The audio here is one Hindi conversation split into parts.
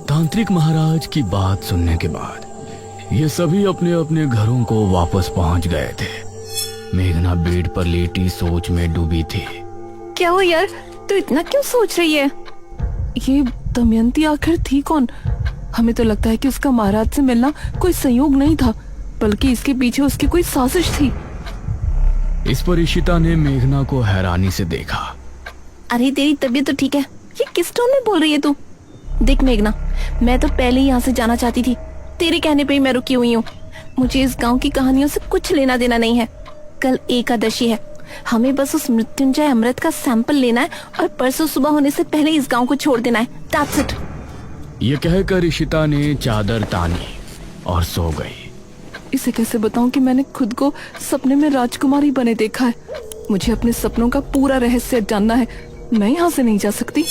तांत्रिक महाराज की बात सुनने के बाद ये सभी अपने अपने घरों को वापस पहुंच गए थे। मेघना बेड पर लेटी सोच में डूबी थी। क्या हो यार, तू इतना क्यों सोच रही है? ये दमयंती आखिर थी कौन? हमें तो लगता है कि उसका महाराज से मिलना कोई संयोग नहीं था, बल्कि इसके पीछे उसकी कोई साजिश थी। इस पर इशिता ने मेघना को हैरानी से देखा। अरे तेरी तबीयत तो ठीक है, ये किस टोन में बोल रही है तू? देख मेघना, मैं तो पहले ही यहाँ से जाना चाहती थी, तेरे कहने पे ही मैं रुकी हुई हूँ। मुझे इस गांव की कहानियों से कुछ लेना देना नहीं है। कल एकादशी है, हमें बस उस मृत्युंजय अमृत का सैंपल लेना है और परसों सुबह होने से पहले इस गांव को छोड़ देना है। That's it। ये कहकर इशिता ने चादर तानी और सो गई। इसे कैसे बताऊं कि मैंने खुद को सपने में राजकुमारी बने देखा है। मुझे अपने सपनों का पूरा रहस्य जानना है, मैं यहाँ से नहीं जा सकती।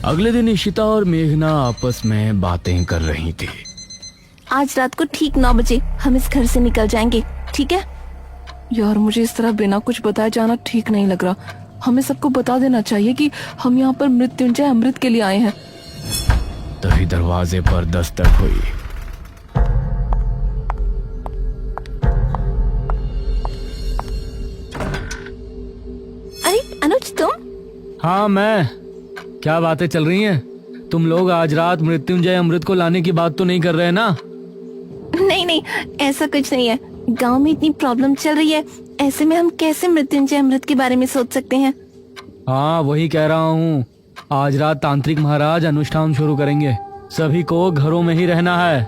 अगले दिन इशिता और मेघना आपस में बातें कर रही थी। आज रात को ठीक 9 बजे हम इस घर से निकल जाएंगे, ठीक है? यार मुझे इस तरह बिना कुछ बताए जाना ठीक नहीं लग रहा। हमें सबको बता देना चाहिए कि हम यहाँ पर मृत्युंजय अमृत के लिए आए हैं। तभी दरवाजे पर दस्तक हुई। अरे अनुज, तुम? हाँ मैं। क्या बातें चल रही हैं? तुम लोग आज रात मृत्युंजय अमृत को लाने की बात तो नहीं कर रहे ना? नहीं नहीं, ऐसा कुछ नहीं है। गांव में इतनी प्रॉब्लम चल रही है, ऐसे में हम कैसे मृत्युंजय अमृत के बारे में सोच सकते हैं? हाँ वही कह रहा हूँ। आज रात तांत्रिक महाराज अनुष्ठान शुरू करेंगे, सभी को घरों में ही रहना है।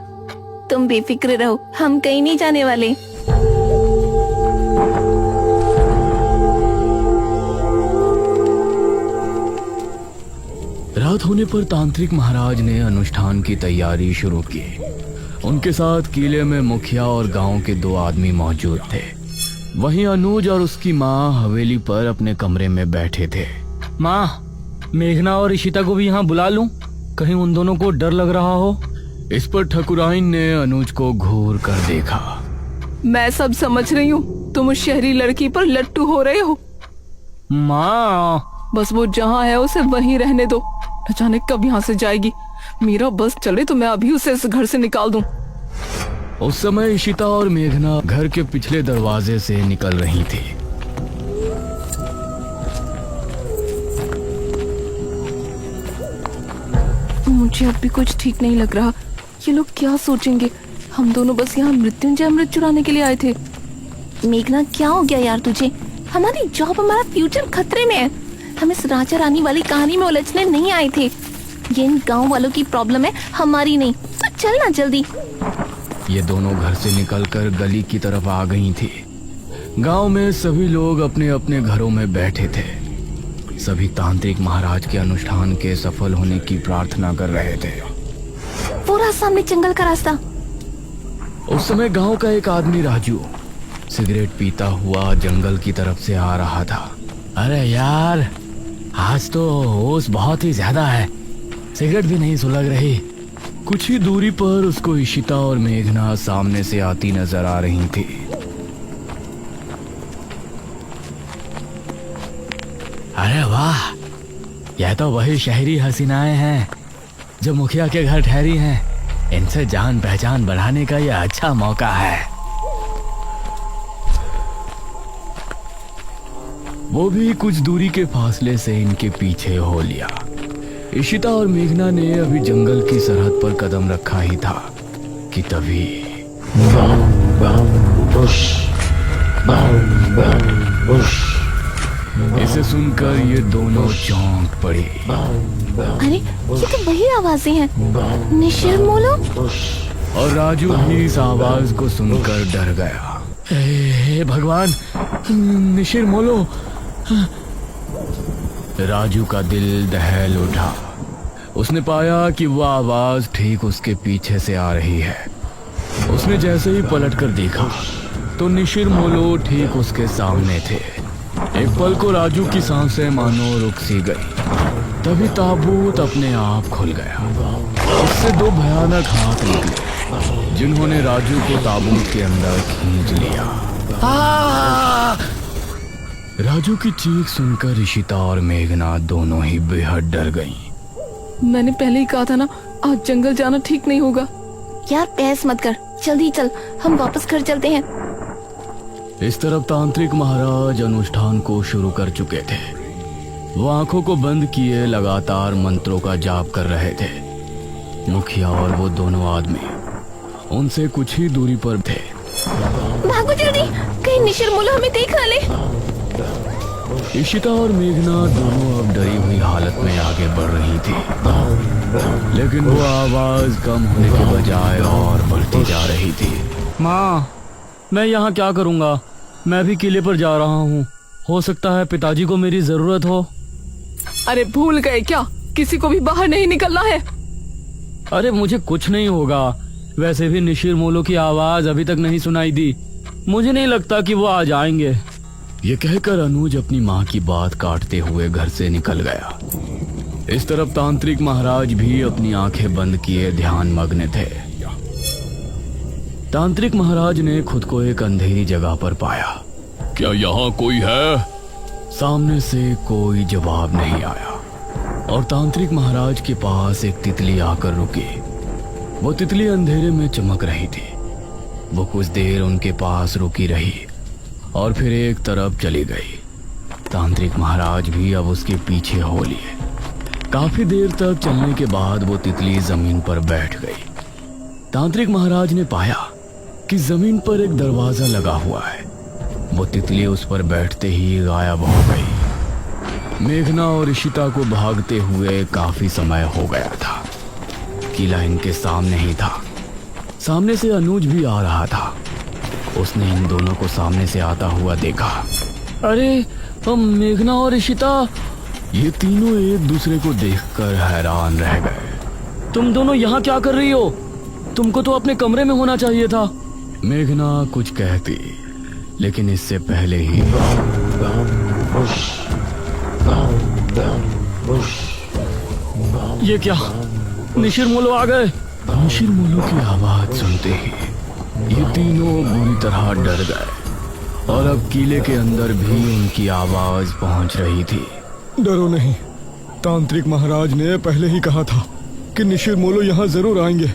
तुम बेफिक्र रहो, हम कहीं नहीं जाने वाले। रात होने पर तांत्रिक महाराज ने अनुष्ठान की तैयारी शुरू की। उनके साथ किले में मुखिया और गांव के 2 आदमी मौजूद थे। वहीं अनुज और उसकी माँ हवेली पर अपने कमरे में बैठे थे। माँ, मेघना और इशिता को भी यहाँ बुला लूं? कहीं उन दोनों को डर लग रहा हो। इस पर ठकुराइन ने अनुज को घूर कर देखा। मैं सब समझ रही हूँ, तुम उस शहरी लड़की पर लट्टू हो रहे हो। माँ, बस वो जहाँ है उसे वहीं रहने दो, न जाने कब यहाँ से जाएगी। मेरा बस चले तो मैं अभी उसे इस घर से निकाल दूं। उस समय इशिता और मेघना घर के पिछले दरवाजे से निकल रही थी। मुझे अब भी कुछ ठीक नहीं लग रहा। ये लोग क्या सोचेंगे? हम दोनों बस यहाँ मृत्युंजय अमृत चुराने के लिए आए थे। मेघना, क्या हो गया यार तुझे? हमारी जॉब, हमारा फ्यूचर खतरे में है। हम इस राजा रानी वाली कहानी में उलझने नहीं आए थे। ये इन गांव वालों की प्रॉब्लम है, हमारी नहीं। तो चल ना जल्दी। ये दोनों घर से निकलकर गली की तरफ आ गई थी। गांव में सभी लोग अपने अपने घरों में बैठे थे। सभी तांत्रिक महाराज के अनुष्ठान के सफल होने की प्रार्थना कर रहे थे। पूरा सामने जंगल का रास्ता। उस समय गांव का एक आदमी राजू सिगरेट पीता हुआ जंगल की तरफ से आ रहा था। अरे यार, आज तो ओस बहुत ही ज्यादा है, सिगरेट भी नहीं सुलग रही। कुछ ही दूरी पर उसको इशिता और मेघना सामने से आती नजर आ रही थी। अरे वाह, यह तो वही शहरी हसीनाएं हैं जो मुखिया के घर ठहरी हैं। इनसे जान पहचान बढ़ाने का यह अच्छा मौका है। वो भी कुछ दूरी के फासले से इनके पीछे हो लिया। इशिता और मेघना ने अभी जंगल की सरहद पर कदम रखा ही था कि तभी इसे सुनकर ये दोनों चौंक पड़ी। अरे ये तो वही आवाजें हैं, निशिर मोलो। और राजू भी इस आवाज को सुनकर डर गया। हे भगवान, निशिर मोलो। राजू का दिल दहल उठा। उसने पाया कि वह आवाज ठीक उसके पीछे से आ रही है। उसने जैसे ही पलटकर देखा तो निशिर मोलो ठीक उसके सामने थे। एक पल को राजू की सांसें मानो रुक सी गई। तभी ताबूत अपने आप खुल गया। उससे 2 भयानक हाथ निकले जिन्होंने राजू को ताबूत के अंदर खींच लिया। राजू की चीख सुनकर इशिता और मेघना दोनों ही बेहद डर गईं। मैंने पहले ही कहा था ना, आज जंगल जाना ठीक नहीं होगा। यार बहस मत कर, जल्दी चल, हम वापस घर चलते हैं। इस तरफ तांत्रिक महाराज अनुष्ठान को शुरू कर चुके थे। वो आंखों को बंद किए लगातार मंत्रों का जाप कर रहे थे। मुखिया और वो दोनों आदमी उनसे कुछ ही दूरी पर थे। भागो जल्दी, कहीं निशिर मुल्ला हमें देख ना ले। इशिता और मेघना दोनों अब डरी हुई हालत में आगे बढ़ रही थी, लेकिन वो आवाज कम होने के बजाय और बढ़ती जा रही थी। माँ, मैं यहाँ क्या करूँगा? मैं भी किले पर जा रहा हूँ। हो सकता है पिताजी को मेरी जरूरत हो। अरे भूल गए क्या, किसी को भी बाहर नहीं निकलना है। अरे मुझे कुछ नहीं होगा। वैसे भी निशिर मोलो की आवाज अभी तक नहीं सुनाई दी। मुझे नहीं लगता कि वो आ जाएंगे। ये कहकर अनुज अपनी माँ की बात काटते हुए घर से निकल गया। इस तरफ तांत्रिक महाराज भी अपनी आंखें बंद किए ध्यान मग्न थे। तांत्रिक महाराज ने खुद को एक अंधेरी जगह पर पाया। क्या यहाँ कोई है? सामने से कोई जवाब नहीं आया और तांत्रिक महाराज के पास एक तितली आकर रुकी। वो तितली अंधेरे में चमक रही थी। वो कुछ देर उनके पास रुकी रही और फिर एक तरफ चली गई। तांत्रिक महाराज भी अब उसके पीछे हो लिए। काफी देर तक चलने के बाद वो तितली जमीन पर बैठ गई। तांत्रिक महाराज ने पाया कि जमीन पर एक दरवाजा लगा हुआ है। वो तितली उस पर बैठते ही गायब हो गई। मेघना और इशिता को भागते हुए काफी समय हो गया था। किला इनके सामने ही था। सामने से अनुज भी आ रहा था। उसने इन दोनों को सामने से आता हुआ देखा। अरे मेघना और इशिता, ये तीनों एक दूसरे को देखकर हैरान रह गए। तुम दोनों यहाँ क्या कर रही हो? तुमको तो अपने कमरे में होना चाहिए था। मेघना कुछ कहती, लेकिन इससे पहले ही ये क्या, निशिर मोलो आ गए? निशिर मोलो की आवाज सुनते ही ये तीनों बुरी तरह डर गए और अब किले के अंदर भी उनकी आवाज पहुंच रही थी। डरो नहीं, तांत्रिक महाराज ने पहले ही कहा था कि निशिर मोलो यहाँ जरूर आएंगे,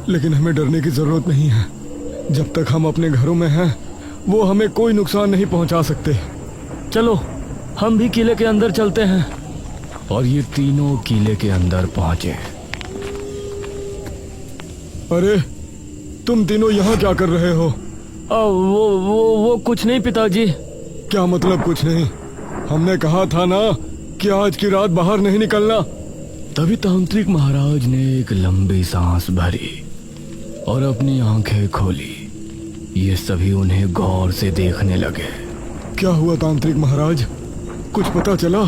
लेकिन हमें डरने की जरूरत नहीं है। जब तक हम अपने घरों में हैं, वो हमें कोई नुकसान नहीं पहुंचा सकते। चलो हम भी किले के अंदर चलते हैं। और ये तीनों किले के अंदर पहुंचे। अरे तुम तीनों यहाँ क्या कर रहे हो? वो कुछ नहीं पिताजी। क्या मतलब कुछ नहीं? हमने कहा था ना कि आज की रात बाहर नहीं निकलना। तभी तांत्रिक महाराज ने एक लंबी सांस भरी और अपनी आंखें खोली। ये सभी उन्हें गौर से देखने लगे। क्या हुआ तांत्रिक महाराज, कुछ पता चला?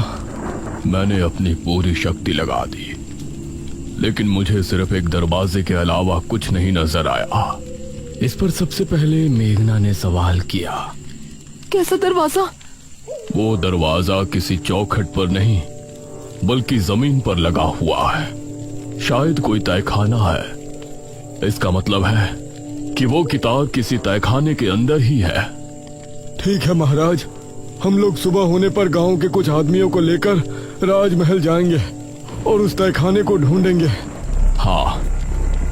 मैंने अपनी पूरी शक्ति लगा दी, लेकिन मुझे सिर्फ एक दरवाजे के अलावा कुछ नहीं नजर आया। इस पर सबसे पहले मेघना ने सवाल किया। कैसा दरवाजा? वो दरवाजा किसी चौखट पर नहीं, बल्कि जमीन पर लगा हुआ है। शायद कोई तहखाना है। इसका मतलब है कि वो किताब किसी तहखाने के अंदर ही है। ठीक है महाराज, हम लोग सुबह होने पर गांव के कुछ आदमियों को लेकर राजमहल जाएंगे और उस तहखाने को ढूंढेंगे। हाँ,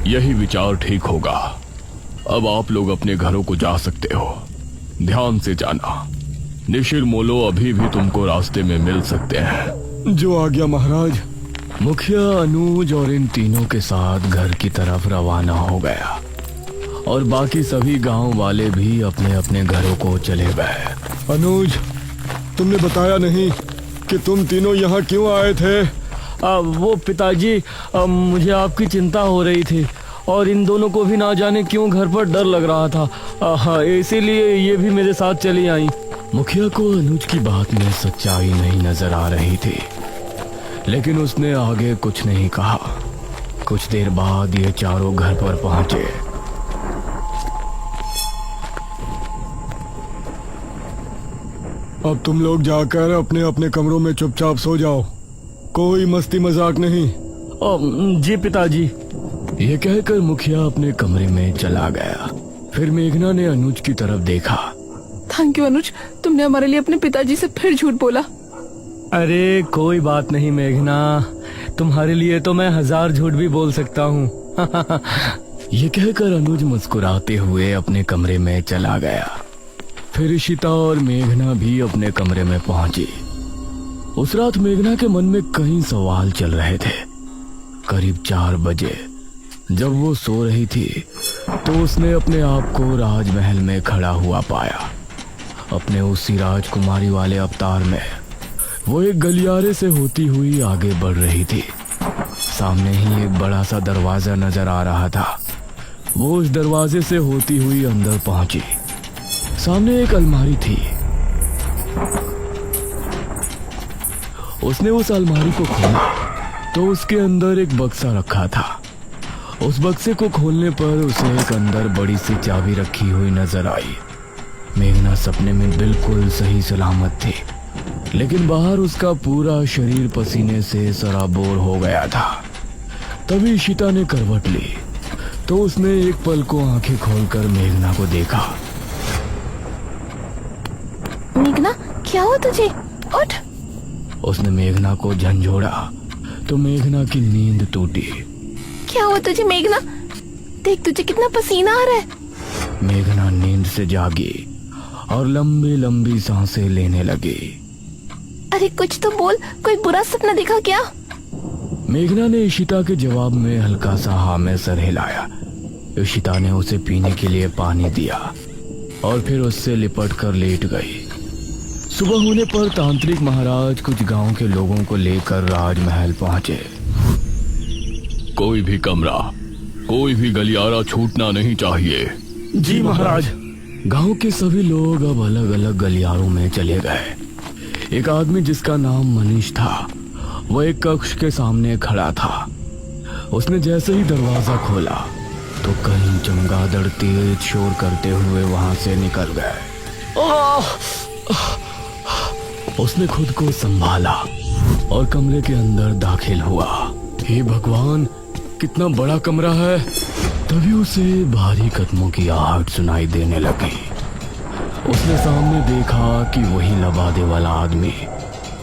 यही विचार ठीक होगा। अब आप लोग अपने घरों को जा सकते हो। ध्यान से जाना, निशिर मोलो अभी भी तुमको रास्ते में मिल सकते हैं। जो आ गया महाराज। मुखिया अनुज और इन तीनों के साथ घर की तरफ रवाना हो गया और बाकी सभी गांव वाले भी अपने अपने घरों को चले गए। अनुज, तुमने बताया नहीं कि तुम तीनों यहाँ क्यों आए थे? वो पिताजी, मुझे आपकी चिंता हो रही थी और इन दोनों को भी ना जाने क्यों घर पर डर लग रहा था। हाँ, इसीलिए ये भी मेरे साथ चली आई। मुखिया को अनुज की बात में सच्चाई नहीं नजर आ रही थी, लेकिन उसने आगे कुछ नहीं कहा। कुछ देर बाद ये चारों घर पर पहुंचे। अब तुम लोग जाकर अपने अपने कमरों में चुपचाप सो जाओ। कोई मस्ती मजाक नहीं। जी पिताजी। ये कहकर मुखिया अपने कमरे में चला गया। फिर मेघना ने अनुज की तरफ देखा। थैंक यू अनुज, तुमने हमारे लिए अपने पिताजी से फिर झूठ बोला। अरे कोई बात नहीं मेघना, तुम्हारे लिए तो मैं 1000 झूठ भी बोल सकता हूँ। ये कहकर अनुज मुस्कुराते हुए अपने कमरे में चला गया। फिर इशिता और मेघना भी अपने कमरे में पहुंची। उस रात मेघना के मन में कई सवाल चल रहे थे। करीब 4 बजे जब वो सो रही थी तो उसने अपने आप को राजमहल में खड़ा हुआ पाया। अपने उसी राजकुमारी वाले अवतार में वो एक गलियारे से होती हुई आगे बढ़ रही थी। सामने ही एक बड़ा सा दरवाजा नजर आ रहा था। वो उस दरवाजे से होती हुई अंदर पहुंची। सामने एक अलमारी थी। उसने उस अलमारी को खोला तो उसके अंदर एक बक्सा रखा था। उस बक्से को खोलने पर उसे एक अंदर बड़ी सी चाबी रखी हुई नजर आई। मेघना सपने में बिल्कुल सही सलामत थी, लेकिन बाहर उसका पूरा शरीर पसीने से सराबोर हो गया था। तभी इशिता ने करवट ली तो उसने एक पल को आंखें खोलकर मेघना को देखा। मेघना, क्या हुआ तुझे? उठ। उसने मेघना को झंझोड़ा तो मेघना की नींद टूटी। क्या हुआ तुझे मेघना? देख तुझे कितना पसीना आ रहा है। मेघना नींद से जागी और लंबी लंबी सांसें लेने लगी। अरे कुछ तो बोल, कोई बुरा सपना देखा क्या? मेघना ने इशिता के जवाब में हल्का सा हाँ में सर हिलाया। इशिता ने उसे पीने के लिए पानी दिया और फिर उससे लिपट कर लेट गई। सुबह होने पर तांत्रिक महाराज कुछ गांव के लोगों को लेकर राजमहल पहुंचे। कोई भी कमरा, कोई भी गलियारा छूटना नहीं चाहिए। जी महाराज। गांव के सभी लोग अब अलग अलग गलियारों में चले गए। एक आदमी जिसका नाम मनीष था, वह एक कक्ष के सामने खड़ा था। उसने जैसे ही दरवाजा खोला तो कई चमगादड़ तेज शोर करते हुए वहां से निकल गए। उसने खुद को संभाला और कमरे के अंदर दाखिल हुआ। हे भगवान, कितना बड़ा कमरा है। तभी उसे भारी कदमों की आहट सुनाई देने लगी। उसने सामने देखा कि वही लबादे वाला आदमी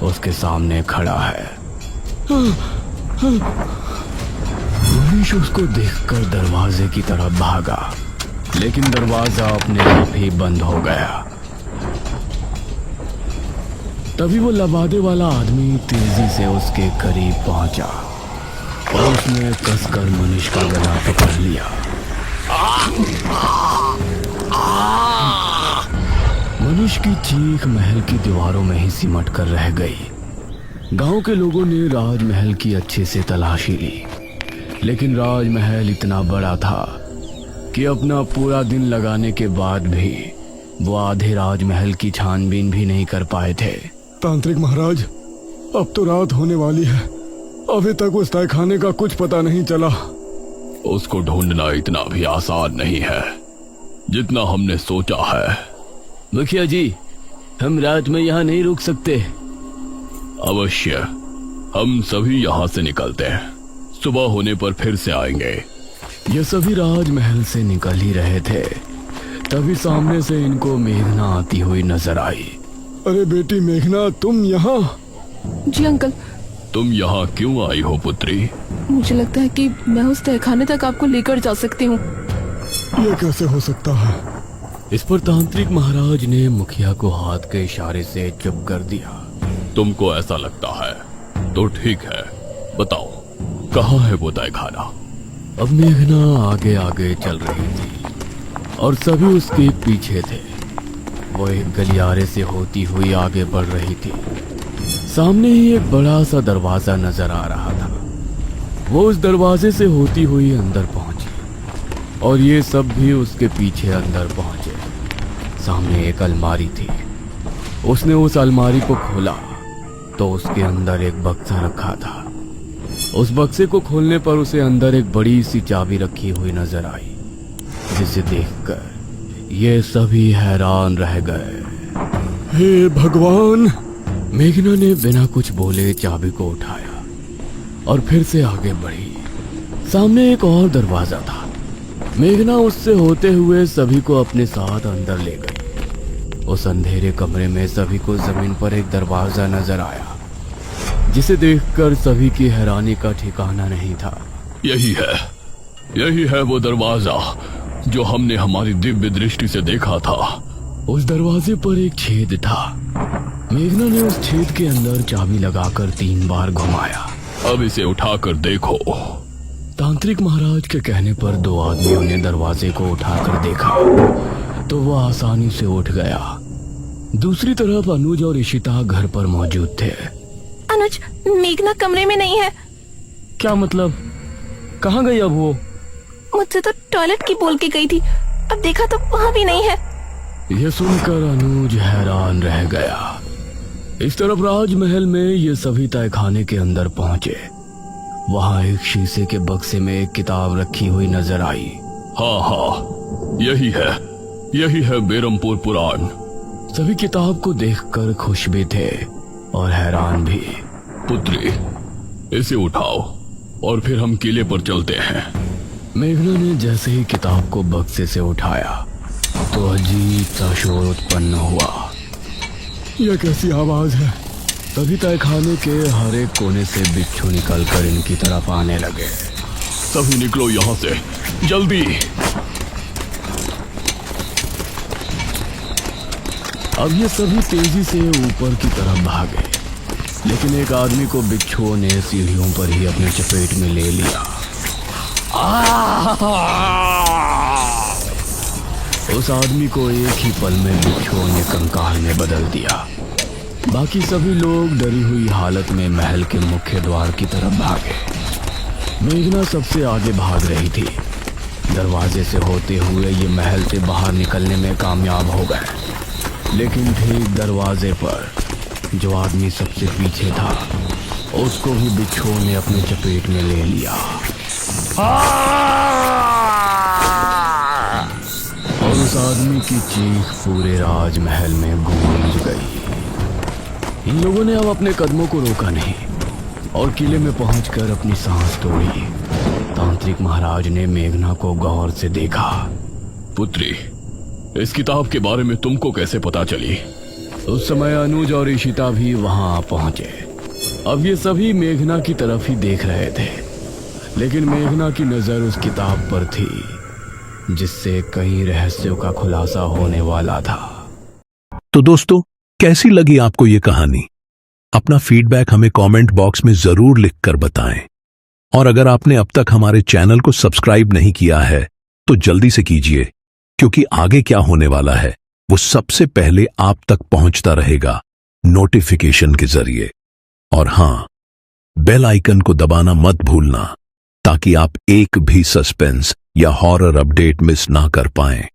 उसके सामने खड़ा है। मनीष उसको देखकर दरवाजे की तरफ भागा, लेकिन दरवाजा अपने आप ही बंद हो गया। तभी वो लबादे वाला आदमी तेजी से उसके करीब पहुंचा और उसने कसकर मनीष का गला पकड़ लिया। मनीष की चीख महल की दीवारों में ही सिमट कर रह गई। गांव के लोगों ने राजमहल की अच्छे से तलाशी ली, लेकिन राजमहल इतना बड़ा था कि अपना पूरा दिन लगाने के बाद भी वो आधे राजमहल की छानबीन भी नहीं कर पाए थे। तांत्रिक महाराज, अब तो रात होने वाली है। अभी तक उस तहखाने का कुछ पता नहीं चला। उसको ढूंढना इतना भी आसान नहीं है जितना हमने सोचा है। मुखिया जी, हम रात में यहाँ नहीं रुक सकते। अवश्य, हम सभी यहाँ से निकलते हैं। सुबह होने पर फिर से आएंगे। ये सभी राजमहल से निकल ही रहे थे, तभी सामने से इनको मेघना आती हुई नजर आई। अरे बेटी मेघना, तुम यहाँ? जी अंकल। तुम यहाँ क्यों आई हो पुत्री? मुझे लगता है कि मैं उस तहखाने तक आपको लेकर जा सकती हूँ। ये कैसे हो सकता है? इस पर तांत्रिक महाराज ने मुखिया को हाथ के इशारे से चुप कर दिया। तुमको ऐसा लगता है तो ठीक है, बताओ कहाँ है वो तहखाना? अब मेघना आगे आगे चल रही थी और सभी उसके पीछे थे। वो एक गलियारे से होती हुई आगे बढ़ रही थी। सामने ही एक बड़ा सा दरवाजा नजर आ रहा था। वो उस दरवाजे से होती हुई अंदर पहुंची और ये सब भी उसके पीछे अंदर पहुंचे। सामने एक अलमारी थी। उसने उस अलमारी को खोला तो उसके अंदर एक बक्सा रखा था। उस बक्से को खोलने पर उसे अंदर एक बड़ी सी चाबी रखी हुई नजर आई, जिसे देखकर ये सभी हैरान रह गए। हे भगवान! मेघना ने बिना कुछ बोले चाबी को उठाया और फिर से आगे बढ़ी। सामने एक और दरवाजा था। मेघना उससे होते हुए सभी को अपने साथ अंदर ले गई। उस अंधेरे कमरे में सभी को जमीन पर एक दरवाजा नजर आया, जिसे देखकर सभी की हैरानी का ठिकाना नहीं था। यही है वो दरवाजा जो हमने हमारी दिव्य दृष्टि से देखा था। उस दरवाजे पर एक छेद था। मेघना ने उस छेद के अंदर चाबी लगाकर 3 बार घुमाया। अब इसे उठाकर देखो। तांत्रिक महाराज के कहने पर 2 आदमियों ने दरवाजे को उठाकर देखा तो वह आसानी से उठ गया। दूसरी तरफ अनुज और इशिता घर पर मौजूद थे। अनुज, मेघना कमरे में नहीं है। क्या मतलब? कहाँ गई अब वो? मुझसे तो टॉयलेट की बोल के गई थी, अब देखा तो वहाँ भी नहीं है। यह सुनकर अनुज हैरान रह गया। इस तरफ राजमहल में ये सभी तहखाने के अंदर पहुंचे। वहां एक शीशे के बक्से में एक किताब रखी हुई नजर आई। हाँ, यही है बेरमपुर पुराण। सभी किताब को देखकर खुश भी थे और हैरान भी। पुत्री, इसे उठाओ और फिर हम किले पर चलते हैं। मेघना ने जैसे ही किताब को बक्से से उठाया तो अजीब सा शोर उत्पन्न हुआ। यह कैसी आवाज है? तभी तहखाने के हर एक कोने से बिच्छू निकलकर इनकी तरफ आने लगे। सभी निकलो यहाँ से, जल्दी। अब ये सभी तेजी से ऊपर की तरफ भागे, लेकिन एक आदमी को बिच्छुओं ने सीढ़ियों पर ही अपने चपेट में ले लिया। उस आदमी को एक ही पल में बिच्छुओं ने कंकाल में बदल दिया। बाकी सभी लोग डरी हुई हालत में महल के मुख्य द्वार की तरफ भागे। मेघना सबसे आगे भाग रही थी। दरवाजे से होते हुए ये महल से बाहर निकलने में कामयाब हो गए, लेकिन ठीक दरवाजे पर जो आदमी सबसे पीछे था उसको भी बिच्छुओं ने अपने चपेट में ले लिया। और उस आदमी की चीख पूरे राजमहल में गूंज गई। इन लोगों ने अब अपने कदमों को रोका नहीं और किले में पहुंचकर अपनी सांस तोड़ी। तांत्रिक महाराज ने मेघना को गौर से देखा। पुत्री, इस किताब के बारे में तुमको कैसे पता चली? उस समय अनुज और इशिता भी वहां पहुंचे। अब ये सभी मेघना की तरफ ही देख रहे थे, लेकिन मेघना की नजर उस किताब पर थी जिससे कई रहस्यों का खुलासा होने वाला था। तो दोस्तों, कैसी लगी आपको ये कहानी? अपना फीडबैक हमें कमेंट बॉक्स में जरूर लिखकर बताएं। और अगर आपने अब तक हमारे चैनल को सब्सक्राइब नहीं किया है तो जल्दी से कीजिए, क्योंकि आगे क्या होने वाला है वो सबसे पहले आप तक पहुंचता रहेगा नोटिफिकेशन के जरिए। और हां, बेल आइकन को दबाना मत भूलना ताकि आप एक भी सस्पेंस या हॉरर अपडेट मिस ना कर पाएं।